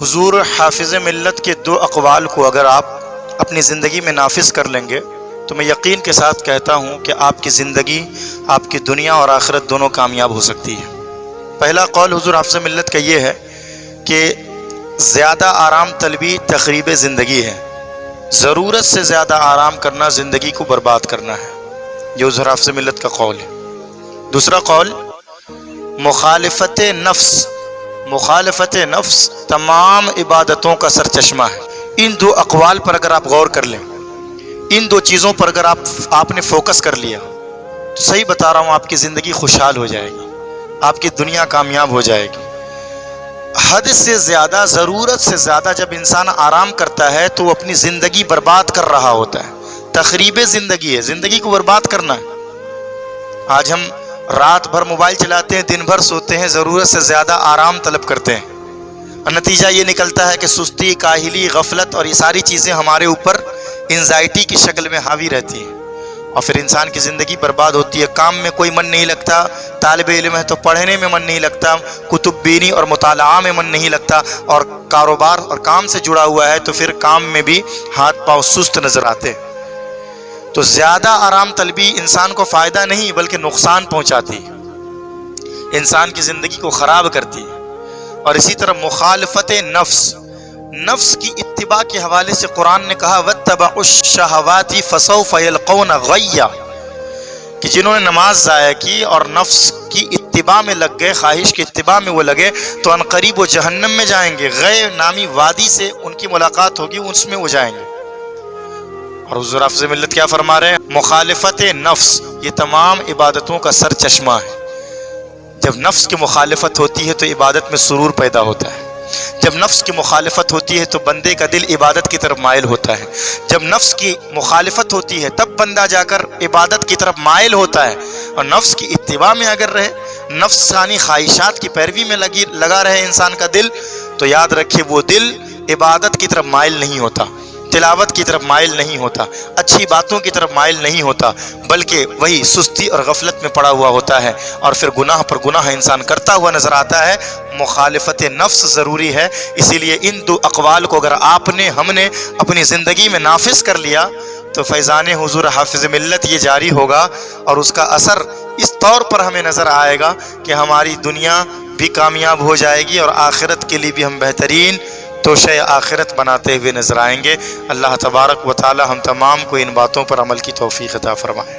حضور حافظ ملت کے دو اقوال کو اگر آپ اپنی زندگی میں نافذ کر لیں گے تو میں یقین کے ساتھ کہتا ہوں کہ آپ کی زندگی، آپ کی دنیا اور آخرت دونوں کامیاب ہو سکتی ہے۔ پہلا قول حضور حافظ ملت کا یہ ہے کہ زیادہ آرام طلبی تخریب زندگی ہے، ضرورت سے زیادہ آرام کرنا زندگی کو برباد کرنا ہے۔ یہ حضور حافظ ملت کا قول ہے۔ دوسرا قول، مخالفت نفس۔ مخالفت نفس تمام عبادتوں کا سرچشمہ ہے۔ ان دو اقوال پر اگر آپ غور کر لیں، ان دو چیزوں پر اگر آپ نے فوکس کر لیا تو صحیح بتا رہا ہوں، آپ کی زندگی خوشحال ہو جائے گی، آپ کی دنیا کامیاب ہو جائے گی۔ حد سے زیادہ، ضرورت سے زیادہ جب انسان آرام کرتا ہے تو وہ اپنی زندگی برباد کر رہا ہوتا ہے۔ تخریب زندگی ہے، زندگی کو برباد کرنا ہے۔ آج ہم رات بھر موبائل چلاتے ہیں، دن بھر سوتے ہیں، ضرورت سے زیادہ آرام طلب کرتے ہیں، اور نتیجہ یہ نکلتا ہے کہ سستی، کاہلی، غفلت اور یہ ساری چیزیں ہمارے اوپر انزائٹی کی شکل میں حاوی رہتی ہیں، اور پھر انسان کی زندگی برباد ہوتی ہے۔ کام میں کوئی من نہیں لگتا، طالب علم ہے تو پڑھنے میں من نہیں لگتا، کتب بینی اور مطالعہ میں من نہیں لگتا، اور کاروبار اور کام سے جڑا ہوا ہے تو پھر کام میں بھی ہاتھ پاؤں سست نظر آتے ہیں۔ تو زیادہ آرام طلبی انسان کو فائدہ نہیں بلکہ نقصان پہنچاتی ہے، انسان کی زندگی کو خراب کرتی ہے۔ اور اسی طرح مخالفت نفس، نفس کی اتباع کے حوالے سے قرآن نے کہا وَاتَّبَعُوا الشَّهَوَاتِ فَسَوْفَ يَلْقَوْنَ غَيًّا، کہ جنہوں نے نماز ضائع کی اور نفس کی اتباع میں لگ گئے، خواہش کی اتباع میں وہ لگے، تو ان قریب وہ جہنم میں جائیں گے۔ غی نامی وادی سے ان کی ملاقات ہوگی، اس میں وہ جائیں گے۔ اور حضور حافظ ملت کیا فرما رہے ہیں؟ مخالفت نفس یہ تمام عبادتوں کا سر چشمہ ہے۔ جب نفس کی مخالفت ہوتی ہے تو عبادت میں سرور پیدا ہوتا ہے۔ جب نفس کی مخالفت ہوتی ہے تو بندے کا دل عبادت کی طرف مائل ہوتا ہے۔ جب نفس کی مخالفت ہوتی ہے تب بندہ جا کر عبادت کی طرف مائل ہوتا ہے۔ اور نفس کی اتباع میں اگر رہے، نفسانی خواہشات کی پیروی میں لگا رہے انسان کا دل، تو یاد رکھے وہ دل عبادت کی طرف مائل نہیں ہوتا، تلاوت کی طرف مائل نہیں ہوتا، اچھی باتوں کی طرف مائل نہیں ہوتا، بلکہ وہی سستی اور غفلت میں پڑا ہوا ہوتا ہے، اور پھر گناہ پر گناہ انسان کرتا ہوا نظر آتا ہے۔ مخالفت نفس ضروری ہے۔ اسی لیے ان دو اقوال کو اگر آپ نے، ہم نے اپنی زندگی میں نافذ کر لیا تو فیضان حضور حافظ ملت یہ جاری ہوگا، اور اس کا اثر اس طور پر ہمیں نظر آئے گا کہ ہماری دنیا بھی کامیاب ہو جائے گی اور آخرت کے لیے بھی ہم بہترین توشہ آخرت بناتے ہوئے نظر آئیں گے۔ اللہ تبارک و تعالی ہم تمام کو ان باتوں پر عمل کی توفیق عطا فرمائے۔